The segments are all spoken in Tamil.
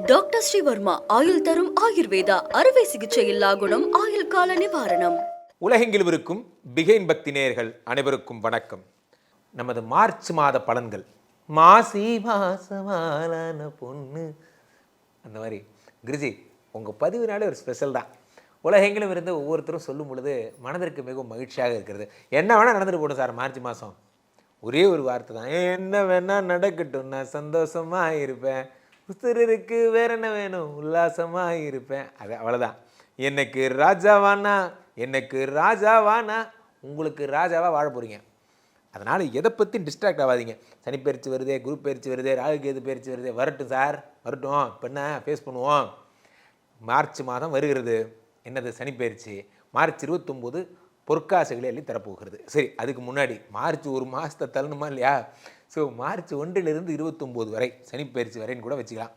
டாக்டர் ஸ்ரீவர்மா ஆயுள் தரும் ஆயுர்வேதா அறுவை சிகிச்சை இல்லா குணம் ஆயுள் கால நிவாரணம். உலகெங்கிலும் இருக்கும் பிகைன் பக்தி நேயர்கள் அனைவருக்கும் வணக்கம். நமது மார்ச் மாத பலன்கள். மாசி மாசமான பொண்ணு அந்த மாதிரி குருஜி உங்கள் பதிவுனாலே ஒரு ஸ்பெஷல் தான். உலகெங்கிலும் இருந்து ஒவ்வொருத்தரும் சொல்லும் பொழுது மனதிற்கு மிகவும் மகிழ்ச்சியாக இருக்கிறது. என்ன வேணால் நடந்துட்டு போடும் சார், மார்ச் மாதம் ஒரே ஒரு வார்த்தை தான், என்ன வேணால் நடக்கட்டும், நான் சந்தோஷமாக இருப்பேன், உசுருக்கு வேற என்ன வேணும், உல்லாசமாக இருப்பேன். அது அவ்வளோதான். எனக்கு ராஜாவானா, எனக்கு ராஜாவானா, உங்களுக்கு ராஜாவாக வாழ போகிறீங்க. அதனால் எதை பற்றி டிஸ்ட்ராக்ட் ஆகாதீங்க. சனி பயிற்சி வருதே, குரு பயிற்சி வருதே, ராகு கேது பயிற்சி வருதே, வரட்டும் சார் வரட்டும், இப்போ என்ன ஃபேஸ் பண்ணுவோம். மார்ச் மாதம் வருகிறது. என்னது சனி பயிற்சி. மார்ச் 29 பொற்காசுகளை அள்ளி தரப்போகிறது. சரி, அதுக்கு முன்னாடி மார்ச் ஒரு மாதத்தை தள்ளணுமா இல்லையா? ஸோ மார்ச் 1லிருந்து 29 வரை சனிப்பயிற்சி வரைன்னு கூட வச்சுக்கலாம்.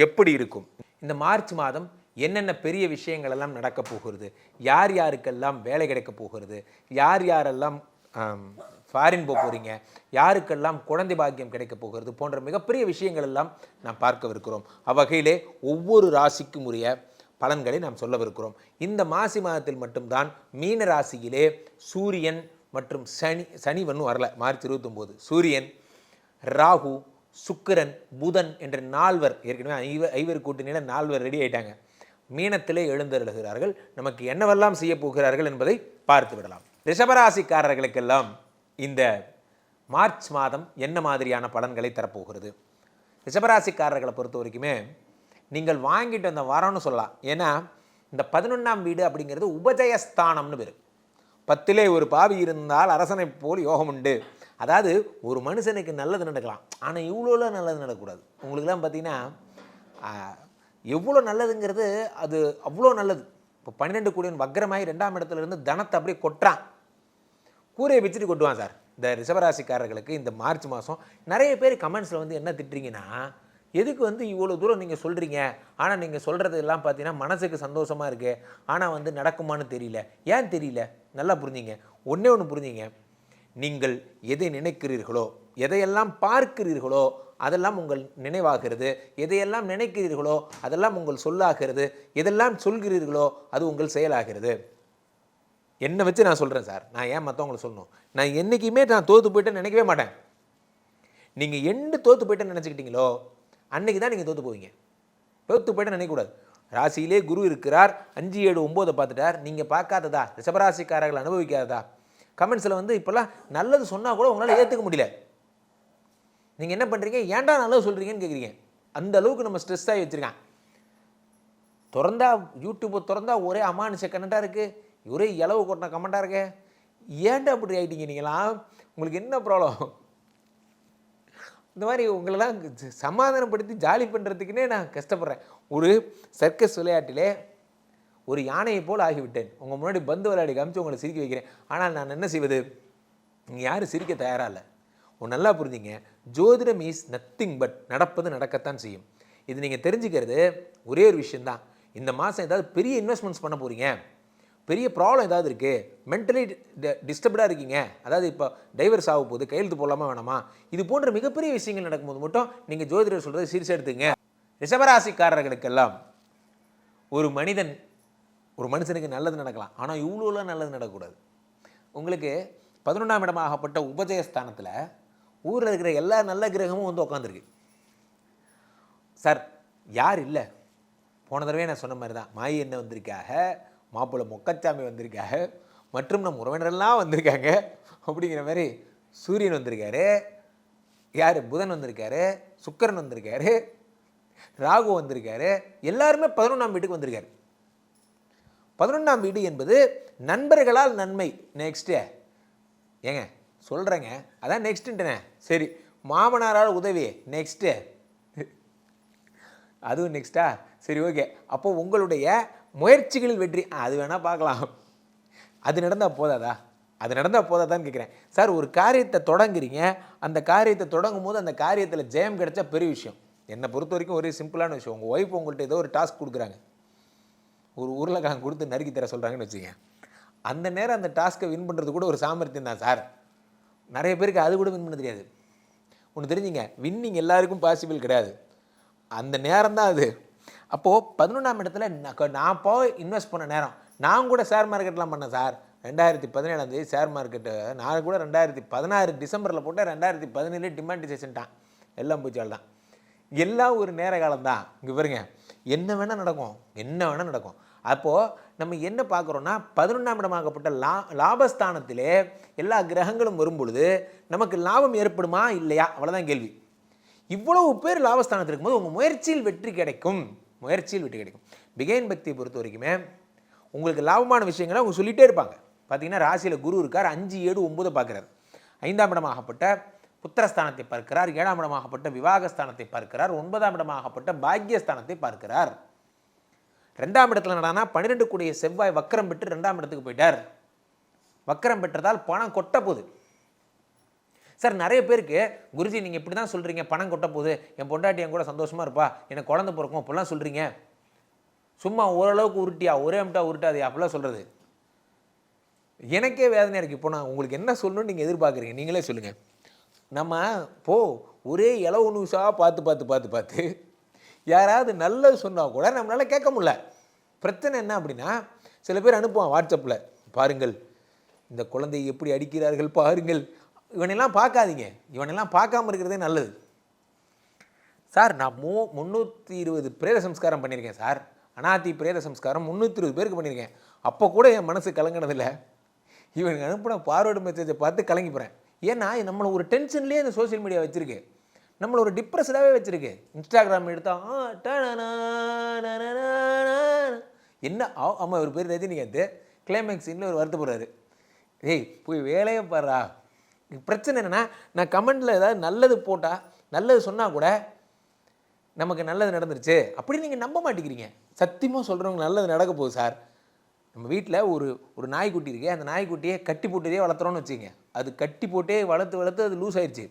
எப்படி இருக்கும் இந்த மார்ச் மாதம்? என்னென்ன பெரிய விஷயங்கள் எல்லாம் நடக்க போகிறது, யார் யாருக்கெல்லாம் வேலை கிடைக்க போகிறது, யார் யாரெல்லாம் ஃபாரின் போக போகிறீங்க, யாருக்கெல்லாம் குழந்தை பாக்கியம் கிடைக்க போகிறது போன்ற மிகப்பெரிய விஷயங்கள் எல்லாம் நாம் பார்க்கவிருக்கிறோம். அவ்வகையிலே ஒவ்வொரு ராசிக்கும் உரிய பலன்களை நாம் சொல்லவிருக்கிறோம். இந்த மாசி மாதத்தில் மட்டும்தான் மீன ராசியிலே சூரியன் மற்றும் சனி ஒன்றும் வரல. மார்ச் 29 சூரியன், ராகு, சுக்கிரன், புதன் என்ற 4 ஏற்கனவே ஐவர் கூட்டணியில 4 ரெடி ஆயிட்டாங்க. மீனத்திலே எழுந்தருளுகிறார்கள். நமக்கு என்னவெல்லாம் செய்ய போகிறார்கள் என்பதை பார்த்து விடலாம். ரிஷபராசிக்காரர்களுக்கெல்லாம் இந்த மார்ச் மாதம் என்ன மாதிரியான பலன்களை தரப்போகிறது? ரிஷபராசிக்காரர்களை பொறுத்த வரைக்குமே நீங்கள் வாங்கிட்டு வந்த வரம்னு சொல்லலாம். ஏன்னா இந்த 11ஆம் வீடு அப்படிங்கிறது உபஜயஸ்தானம்னு பேர். 10லே ஒரு பாவி இருந்தால் அரசனை போல் யோகம் உண்டு. அதாவது ஒரு மனுஷனுக்கு நல்லது நடக்கலாம், ஆனால் இவ்வளோலாம் நல்லது நடக்கக்கூடாது. உங்களுக்குலாம் பார்த்தீங்கன்னா எவ்வளோ நல்லதுங்கிறது அது அவ்வளோ நல்லது. இப்போ 12 கூடியவன் வக்ரமாகி 2ஆம் இடத்துல இருந்து தனத்தை அப்படியே கொட்டுறான், கூரையை வச்சுட்டு கொட்டுவான் சார். இந்த ரிஷபராசிக்காரர்களுக்கு இந்த மார்ச் மாதம் நிறைய பேர் கமெண்ட்ஸில் வந்து என்ன திட்டுறீங்கன்னா, எதுக்கு வந்து இவ்வளோ தூரம் நீங்கள் சொல்கிறீங்க, ஆனால் நீங்கள் சொல்கிறது எல்லாம் பார்த்தீங்கன்னா மனசுக்கு சந்தோஷமாக இருக்குது, ஆனால் வந்து நடக்குமான்னு தெரியல. ஏன் தெரியல? நல்லா புரிஞ்சிங்க. ஒன்றே ஒன்று புரிஞ்சிங்க. நீங்கள் எதை நினைக்கிறீர்களோ, எதையெல்லாம் பார்க்கிறீர்களோ அதெல்லாம் உங்கள் நினைவாகிறது. எதையெல்லாம் நினைக்கிறீர்களோ அதெல்லாம் உங்கள் சொல்லாகிறது. எதெல்லாம் சொல்கிறீர்களோ அது உங்கள் செயலாகிறது. என்னை வச்சு நான் சொல்கிறேன் சார். நான் ஏன் மற்றவங்களை சொல்லணும்? நான் என்றைக்குமே நான் தோற்று போயிட்டேன்னு நினைக்கவே மாட்டேன். நீங்கள் எண்டு தோற்று போயிட்டேன்னு நினச்சிக்கிட்டீங்களோ அன்றைக்கி தான் நீங்கள் தோற்று போவீங்க. தோற்று போய்ட்டு நினைக்கக்கூடாது. ராசியிலே குரு இருக்கிறார், 5, 7, 9 பார்த்துட்டார். நீங்கள் பார்க்காததா? ரிஷபராசிக்காரர்கள் அனுபவிக்காததா? கமெண்ட்ஸில் வந்து இப்போல்லாம் நல்லது சொன்னால் கூட உங்களால் ஏற்றுக்க முடியல. நீங்கள் என்ன பண்ணுறீங்க, ஏன்டா நல்லது சொல்கிறீங்கன்னு கேட்குறீங்க. அந்த அளவுக்கு நம்ம ஸ்ட்ரெஸ் ஆகி வச்சுருக்கான். திறந்தா யூடியூப்பை திறந்தா ஒரே அமானுஷ கமெண்ட்டாக இருக்குது, ஒரே இளவு கொட்டின கமெண்ட்டாக இருக்கு. ஏன்டா அப்படி ஆகிட்டீங்க நீங்களாம்? உங்களுக்கு என்ன ப்ராப்ளம்? இந்த மாதிரி உங்களெல்லாம் சமாதானப்படுத்தி ஜாலி பண்ணுறதுக்குன்னே நான் கஷ்டப்படுறேன். ஒரு சர்க்கஸ் விளையாட்டிலே ஒரு யானையை போல் ஆகிவிட்டேன். உங்கள் முன்னாடி பந்து விளையாடி காமிச்சு உங்களை சிரிக்க வைக்கிறேன். ஆனால் நான் என்ன செய்வது? நீங்கள் யாரும் சிரிக்க தயாராக இல்லை. நல்லா புரிஞ்சிங்க. ஜோதிடம் இஸ் நத்திங் பட் நடப்பது நடக்கத்தான் செய்யும். இது நீங்கள் தெரிஞ்சுக்கிறது ஒரே ஒரு விஷயந்தான். இந்த மாதம் ஏதாவது பெரிய இன்வெஸ்ட்மெண்ட்ஸ் பண்ண போகிறீங்க, பெரிய ப்ராப்ளம் ஏதாவது இருக்குது, மென்டலி டிஸ்டர்ப்டாக இருக்கீங்க, அதாவது இப்போ டைவர்ஸ் ஆக போகுது, கையெழுத்து போடலாமா வேணாமா, இது போன்ற மிகப்பெரிய விஷயங்கள் நடக்கும்போது மட்டும் நீங்கள் ஜோதிடர் சொல்கிறது சீரியஸாக எடுத்துங்க. ரிஷபராசிக்காரர்களுக்கெல்லாம் ஒரு மனுஷனுக்கு நல்லது நடக்கலாம், ஆனால் இவ்வளோலாம் நல்லது நடக்கக்கூடாது. உங்களுக்கு 11ஆம் இடமாகப்பட்ட உபஜயஸ்தானத்தில் ஊரில் இருக்கிற எல்லா நல்ல கிரகமும் வந்து உட்காந்துருக்கு சார். யார் இல்லை? போன தடவை நான் சொன்ன மாதிரி தான். மாயி என்ன வந்திருக்காக, மாப்பிள்ளை மொக்கச்சாமி வந்திருக்காங்க, மற்றும் நம் உறவினரெல்லாம் வந்திருக்காங்க. அப்படிங்கிற மாதிரி சூரியன் வந்திருக்காரு, யார் புதன் வந்திருக்காரு, சுக்கிரன் வந்திருக்காரு, ராகு வந்திருக்காரு. எல்லாருமே 11ஆம் வீட்டுக்கு வந்திருக்காரு. 11ஆம் வீடு என்பது நண்பர்களால் நன்மை. நெக்ஸ்ட்டு ஏங்க சொல்கிறேங்க, அதான் நெக்ஸ்ட்டுன்ட்டேனே. சரி, மாமனாரால் உதவி நெக்ஸ்ட்டு, அதுவும் நெக்ஸ்ட்டா? சரி, ஓகே. அப்போது உங்களுடைய முயற்சிகளில் வெற்றி, அது வேணால் பார்க்கலாம். அது நடந்தால் போதாதா? அது நடந்தால் போதாதான்னு கேட்குறேன் சார். ஒரு காரியத்தை தொடங்குறீங்க, அந்த காரியத்தை தொடங்கும் போது அந்த காரியத்தில் ஜெயம் கிடைச்சா பெரிய விஷயம். என்னை பொறுத்த வரைக்கும் ஒரே சிம்பிளான விஷயம். உங்கள் ஒய்ஃப் உங்கள்கிட்ட ஏதோ ஒரு டாஸ்க் கொடுக்குறாங்க, ஒரு உருளைக்கிழங்கு கொடுத்து நறுக்கி தர சொல்கிறாங்கன்னு வச்சுக்கோங்க. அந்த நேரம் அந்த டாஸ்க்கை வின் பண்ணுறது கூட ஒரு சாமர்த்தியம் தான் சார். நிறைய பேருக்கு அது கூட வின் பண்ண தெரியாது. ஒன்று தெரிஞ்சுங்க, வின்னிங் எல்லாருக்கும் பாசிபிள் கிடையாது. அந்த நேரம் தான் அது. அப்போது 11ஆம் இடத்துல நான் போய் இன்வெஸ்ட் பண்ண நேரம் நான் கூட ஷேர் மார்க்கெட்லாம் பண்ணேன் சார். 2017 ஷேர் மார்க்கெட்டு நான் கூட 2016 டிசம்பரில் போட்டு 2017 டிமாண்டிசேஷன்ட்டான் எல்லாம் பூச்சால் தான். எல்லாம் ஒரு நேர காலம் தான். இங்கே பாருங்க, என்ன வேணால் நடக்கும். அப்போது நம்ம என்ன பார்க்குறோன்னா 11ஆம் இடமாகப்பட்ட லாபஸ்தானத்திலே எல்லா கிரகங்களும் வரும் பொழுது நமக்கு லாபம் ஏற்படுமா இல்லையா, அவ்வளோதான் கேள்வி. இவ்வளவு பேர் லாபஸ்தானத்தில் இருக்கும்போது உங்கள் முயற்சியில் வெற்றி கிடைக்கும். பிகைன் பக்தியை பொறுத்த வரைக்குமே உங்களுக்கு லாபமான விஷயங்களை அவங்க சொல்லிகிட்டே இருப்பாங்க. பார்த்தீங்கன்னா ராசியில் குரு இருக்கார், 5, 7, 9 பார்க்குறார். 5ஆம் இடமாகப்பட்ட புத்திரஸ்தானத்தை பார்க்கிறார், 7ஆம் இடமாகப்பட்ட விவாகஸ்தானத்தை பார்க்கிறார், 9ஆம் இடமாகப்பட்ட பாக்கியஸ்தானத்தை பார்க்கிறார். 2ஆம் இடத்துல என்னடானா 12 கூடிய செவ்வாய் வக்கரம் பெற்று 2ஆம் இடத்துக்கு போயிட்டார். வக்கரம் பெற்றதால் பணம் கொட்ட போகுது. சார் நிறைய பேருக்கு குருஜி நீங்கள் இப்படி தான் சொல்கிறீங்க, பணம் கொட்ட போகுது, என் பொண்டாட்டி என் கூட சந்தோஷமாக இருப்பா, எனக்கு குழந்தை பிறக்கும் அப்படிலாம் சொல்கிறீங்க, சும்மா ஓரளவுக்கு உருட்டியா ஒரே அம்ட்டா உருட்டாது அப்படிலாம் சொல்கிறது எனக்கே வேதனையாக இருக்குது. இப்போ நான் உங்களுக்கு என்ன சொல்லணும்னு நீங்கள் எதிர்பார்க்குறீங்க, நீங்களே சொல்லுங்கள். நம்ம ஒரே இளவு நியூஸாக பார்த்து யாராவது நல்லது சொன்னால் கூட நம்மளால் கேட்க முடியல. பிரச்சனை என்ன அப்படின்னா, சில பேர் அனுப்புவான் வாட்ஸ்அப்பில், பாருங்கள் இந்த குழந்தையை எப்படி அடிக்கிறார்கள் பாருங்கள். இவனெல்லாம் பார்க்காதீங்க, இவனெல்லாம் பார்க்காம இருக்கிறதே நல்லது. சார் நான் 320 பிரேத சம்ஸ்காரம் பண்ணியிருக்கேன் சார். அனாதி பிரேத சம்ஸ்காரம் 320 பேருக்கு பண்ணியிருக்கேன். அப்போ கூட என் மனசு கலங்கினதில்லை. இவனுக்கு அனுப்பின ஃபார்வர்டு மெசேஜை பார்த்து கலங்கி போகிறேன். ஏன்னா நம்மளை ஒரு டென்ஷன்லேயே இந்த சோஷியல் மீடியா வச்சுருக்கு, நம்மளை ஒரு டிப்ரெஸ்டாகவே வச்சுருக்கு. இன்ஸ்டாகிராம் எடுத்தால் என்ன ஆமாம், ஒரு பேர் ரஜினிகாந்த் கிளைமேக்ஸ் இன்னும் ஒரு வருத்தப்படுறாரு. ஏய் போய் வேலையே பாடுறா. பிரச்சனை என்னென்னா, நான் கமெண்டில் ஏதாவது நல்லது போட்டால், நல்லது சொன்னால் கூட நமக்கு நல்லது நடந்துருச்சு அப்படி நீங்கள் நம்ப மாட்டேங்கிறீங்க. சத்தியமாக சொல்கிறவங்க நல்லது நடக்க போகுது சார். நம்ம வீட்டில் ஒரு நாய்க்குட்டி இருக்கு, அந்த நாய்க்குட்டியை கட்டி போட்டதே வளர்த்துறோன்னு வச்சுங்க. அது கட்டி போட்டே வளர்த்து அது லூஸ் ஆயிடுச்சு.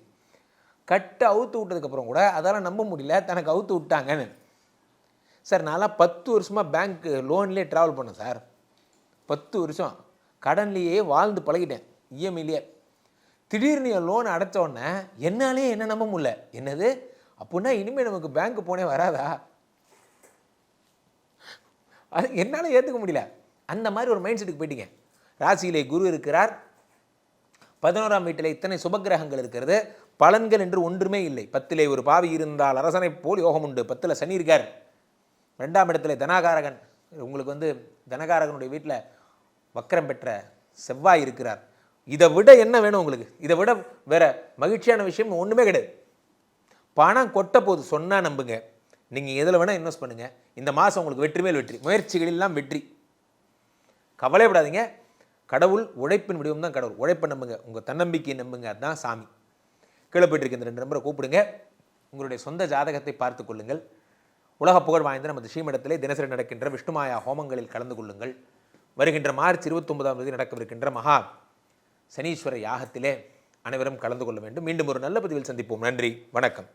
கட்டை அவுத்து விட்டதுக்கப்புறம் கூட அதெல்லாம் நம்ப முடியல, தனக்கு அவுத்து விட்டாங்கன்னு. சார் நான்லாம் 10 வருஷமாக பேங்க் லோன்லேயே ட்ராவல் பண்ணேன் சார். 10 வருஷம் கடன்லேயே வாழ்ந்து பழகிட்டேன், இஎம்ஐலேயே. திடீர்னு என் லோன் அடைச்ச உடனே என்னாலே என்ன நம்ப முடியல. என்னது அப்படின்னா இனிமேல் நமக்கு பேங்க் போனே வராதா, அது என்னால் ஏற்றுக்க முடியல. அந்த மாதிரி ஒரு மைண்ட் செட்டுக்கு போயிட்டீங்க. ராசியிலே குரு இருக்கிறார், 11ஆம் வீட்டில் இத்தனை சுபகிரகங்கள் இருக்கிறது, பலன்கள் என்று ஒன்றுமே இல்லை. 10லே ஒரு பாவி இருந்தால் அரசனை போல் யோகம் உண்டு. 10ல் சனி இருக்கார். 2ஆம் இடத்துல தனகாரகன், உங்களுக்கு தனகாரகனுடைய வீட்டில் வக்கரம் பெற்ற செவ்வாய் இருக்கிறார். இதை விட என்ன வேணும் உங்களுக்கு? இதை விட வேற மகிழ்ச்சியான விஷயம் ஒன்றுமே கிடையாது. பணம் கொட்ட போது சொன்னால் நம்புங்க, நீங்கள் எதில் வேணால் இன்வெஸ்ட் பண்ணுங்கள். இந்த மாதம் உங்களுக்கு வெற்றி மேல் வெற்றி, முயற்சிகளெல்லாம் வெற்றி. கவலைப்படாதீங்க. கடவுள் உழைப்பின் வடிவம் தான் கடவுள். உழைப்பை நம்புங்க, உங்கள் தன்னம்பிக்கையை நம்புங்க, அதுதான் சாமி. கீழே போயிட்டு இந்த 2 நம்பரை கூப்பிடுங்க. உங்களுடைய சொந்த ஜாதகத்தை பார்த்து கொள்ளுங்கள். உலக புகழ் வாய்ந்த நமது ஸ்ரீமடத்திலே தினசரி நடக்கின்ற விஷ்ணுமாயா ஹோமங்களில் கலந்து கொள்ளுங்கள். வருகின்ற மார்ச் 29ஆம் தேதி நடக்கவிருக்கின்ற மகா சனீஸ்வர யாகத்திலே அனைவரும் கலந்து கொள்ள வேண்டும். மீண்டும் ஒரு நல்ல பதிவில் சந்திப்போம். நன்றி, வணக்கம்.